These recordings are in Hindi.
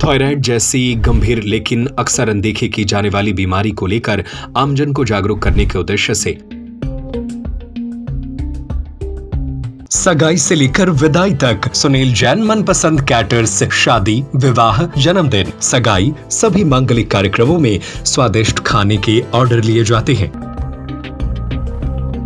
थायराइड जैसी गंभीर लेकिन अक्सर अनदेखी की जाने वाली बीमारी को लेकर आमजन को जागरूक करने के उद्देश्य से सगाई से लेकर विदाई तक सुनील जैन मनपसंद कैटर्स शादी, विवाह, जन्मदिन, सगाई सभी मांगलिक कार्यक्रमों में स्वादिष्ट खाने के ऑर्डर लिए जाते हैं।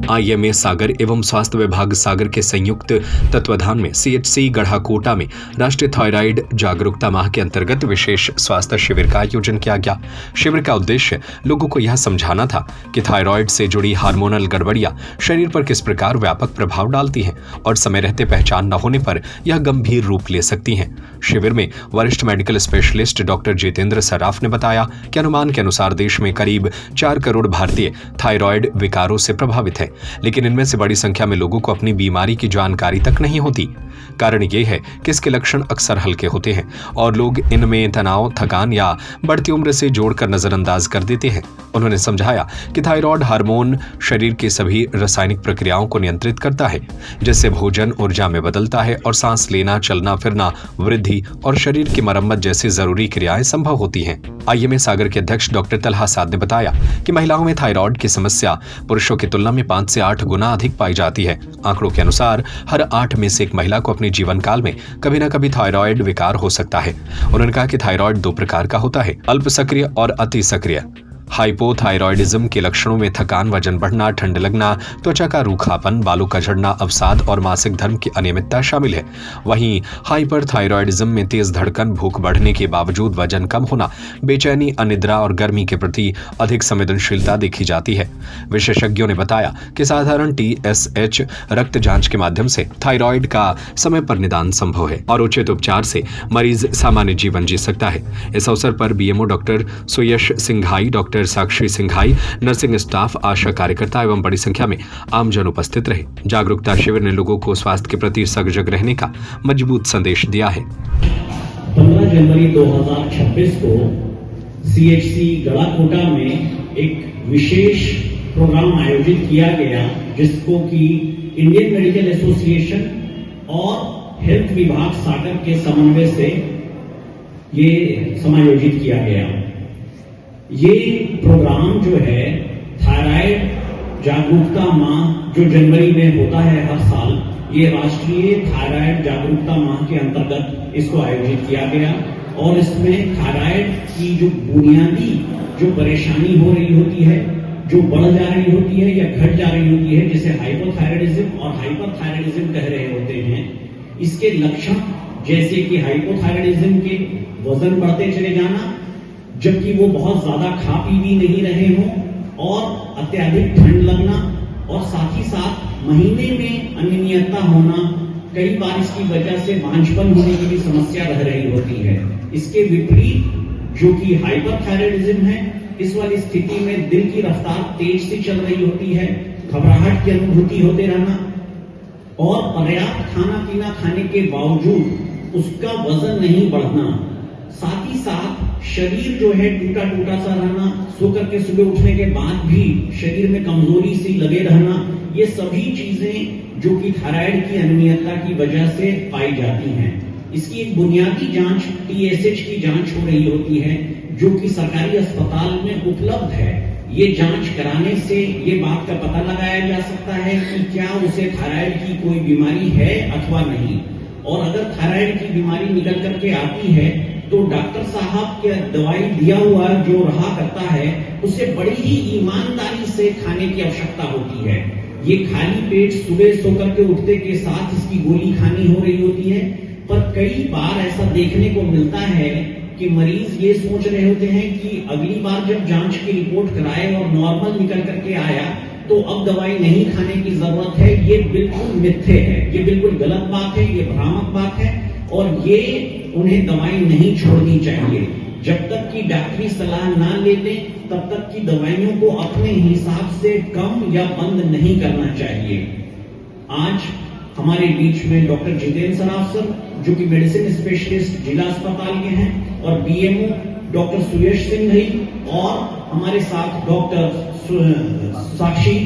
IMA सागर एवं स्वास्थ्य विभाग सागर के संयुक्त तत्वाधान में CHC गढ़ाकोटा में राष्ट्रीय थायराइड जागरूकता माह के अंतर्गत विशेष स्वास्थ्य शिविर का आयोजन किया गया। शिविर का उद्देश्य लोगों को यह समझाना था कि थायराइड से जुड़ी हार्मोनल गड़बड़ियां शरीर पर किस प्रकार व्यापक प्रभाव डालती हैं और समय रहते पहचान न होने पर यह गंभीर रूप ले सकती हैं। शिविर में वरिष्ठ medical specialist doctor Jitendra Saraf ने बताया कि अनुमान के अनुसार देश में करीब 4 करोड़ भारतीय थायराइड विकारों से प्रभावित हैं, लेकिन इनमें से बड़ी संख्या में लोगों को अपनी बीमारी की जानकारी तक नहीं होती। कारण ये है कि इसके लक्षण अक्सर हल्के होते हैं और लोग इनमें तनाव, थकान या बढ़ती उम्र से जोड़कर नजरअंदाज कर देते हैं। उन्होंने समझाया कि थायराइड हार्मोन शरीर की सभी रासायनिक प्रक्रियाओं को नियंत्रित करता है, जिससे भोजन ऊर्जा में बदलता है और सांस लेना, चलना फिरना, वृद्धि और शरीर की मरम्मत जैसी जरूरी क्रियाएं संभव होती हैं। IMA सागर के अध्यक्ष डॉक्टर तलहा साद ने बताया कि महिलाओं में थायराइड की समस्या पुरुषों की तुलना में 5 से 8 गुना अधिक पाई जाती है। आंकड़ों के अनुसार हर 8 में से एक महिला को अपने जीवन काल में कभी न कभी थायराइड विकार हो सकता है। उन्होंने कहा कि थायराइड 2 प्रकार का होता है, अल्प सक्रिय और अति सक्रिय। हाइपोथायरॉयडिज्म के लक्षणों में थकान, वजन बढ़ना, ठंड लगना, त्वचा का रूखापन, बालों का झड़ना, अवसाद और मासिक धर्म की अनियमितता शामिल है। वहीं हाइपरथायरॉयडिज्म में तेज धड़कन, भूख बढ़ने के बावजूद वजन कम होना, बेचैनी, अनिद्रा और गर्मी के प्रति अधिक संवेदनशीलता देखी जाती है। विशेषज्ञों ने बताया कि साधारण TSH रक्त जांच के माध्यम से थायराइड का समय पर निदान संभव है और उचित उपचार से मरीज सामान्य जीवन जी सकता है। इस अवसर पर BMO डॉक्टर सुयश सिंघाई, डॉक्टर साक्षी सिंघाई, नर्सिंग स्टाफ, आशा कार्यकर्ता एवं बड़ी संख्या में आमजन उपस्थित रहे। जागरूकता शिविर ने लोगों को स्वास्थ्य के प्रति सजग रहने का मजबूत संदेश दिया है। 15 जनवरी 2026 को CHC गढ़ाकोटा में एक विशेष प्रोग्राम आयोजित किया गया, जिसको कि इंडियन मेडिकल एसोसिएशन और हेल्थ विभाग सागर के समन्वय से ये समायोजित किया गया। ये प्रोग्राम जो है थायराइड जागरूकता माह जो जनवरी में होता है हर साल, ये राष्ट्रीय थायराइड जागरूकता माह के अंतर्गत इसको आयोजित किया गया और इसमें थायराइड की जो बुनियादी जो परेशानी हो रही होती है, जो बढ़ जा रही होती है या घट जा रही होती है, जिसे हाइपोथायरॉयडिज्म और हाइपरथायरॉयडिज्म कह रहे होते हैं, इसके लक्षण जैसे कि हाइपोथायरॉयडिज्म के वजन बढ़ते चले जाना, जबकि वो बहुत ज्यादा खा पी भी नहीं रहे हों, और अत्यधिक ठंड लगना, और साथ ही साथ महीने में अनियमितता होना, कई बार इसकी वजह से बांझपन होने की भी समस्या रह रही होती है। इसके विपरीत जो कि हाइपरथायरॉयडिज्म है, इस वाली स्थिति में दिल की रफ्तार तेज से चल रही होती है, घबराहट की अनुभूति होते रहना और पर्याप्त खाना पीना खाने के बावजूद उसका वजन नहीं बढ़ना, साथ ही साथ शरीर जो है टूटा टूटा सा रहना, सो करके सुबह उठने के बाद भी शरीर में कमजोरी सी लगे रहना, ये सभी चीजें जो कि थायराइड की अनियमितता की वजह से पाई जाती हैं। इसकी एक बुनियादी जांच TSH की जांच हो रही होती है, जो कि सरकारी अस्पताल में उपलब्ध है। ये जांच कराने से ये बात का पता लगाया जा सकता है कि क्या उसे थायराइड की कोई बीमारी है अथवा नहीं, और अगर थायराइड की बीमारी निकल करके आती है तो डॉक्टर साहब के दवाई दिया हुआ जो रहा करता है, उसे बड़ी ही ईमानदारी से खाने की आवश्यकता होती है। ये खाली पेट सुबह सोकर के उठते के साथ इसकी गोली खानी हो रही होती है, पर कई बार ऐसा देखने को मिलता है कि मरीज ये सोच रहे होते हैं कि अगली बार जब जांच की रिपोर्ट कराए और नॉर्मल निकल करके आया तो अब दवाई नहीं खाने की जरूरत है। ये बिल्कुल मिथ्या है, ये बिल्कुल गलत बात है, ये भ्रामक बात है और ये उन्हें दवाई नहीं छोड़नी चाहिए। जब तक की डॉक्टरी सलाह ना लेते तब तक की दवाइयों को अपने हिसाब से कम या बंद नहीं करना चाहिए। आज हमारे बीच में डॉक्टर जितेंद्र सराफ सर, जो कि मेडिसिन स्पेशलिस्ट जिला अस्पताल के हैं, और BMO डॉक्टर सुयश सिंघाई और हमारे साथ डॉक्टर साक्षी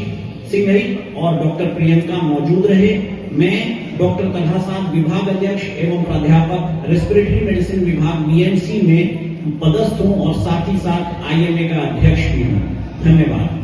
सिंघाई और डॉक्टर प्रियंका मौजूद रहे। मैं डॉक्टर तलहा साहब विभाग अध्यक्ष एवं प्राध्यापक रेस्पिरेटरी मेडिसिन विभाग बीएमसी में पदस्थ हूं और साथ ही साथ आईएमए का अध्यक्ष भी हूं। धन्यवाद।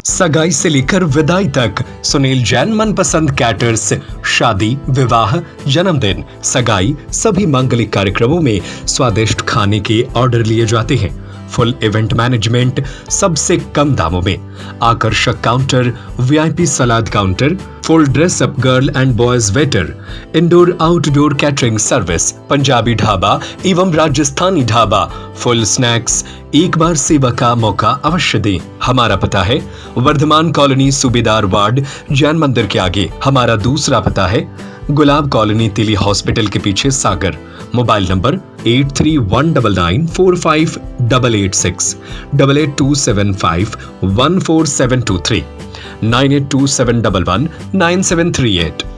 सगाई से लेकर विदाई तक सुनील जैन मनपसंद कैटर्स शादी, विवाह, जन्मदिन, सगाई सभी मांगलिक कार्यक्रमों में स्वादिष्ट खाने के ऑर्डर लिए जाते हैं। फुल इवेंट मैनेजमेंट सबसे कम दामों में, आकर्षक counter, VIP salad counter, full dress up girl and boys waiter, indoor outdoor catering service, Punjabi dhaba एवं राजस्थानी ढाबा, फुल स्नैक्स। एक बार सेवा का मौका अवश्य दें। हमारा पता है वर्धमान कॉलोनी, सूबेदार वार्ड, जैन मंदिर के आगे। हमारा दूसरा पता है गुलाब कॉलोनी, तिली हॉस्पिटल के पीछे, सागर। Mobile number 8319458886, 8827514723, 9827119738।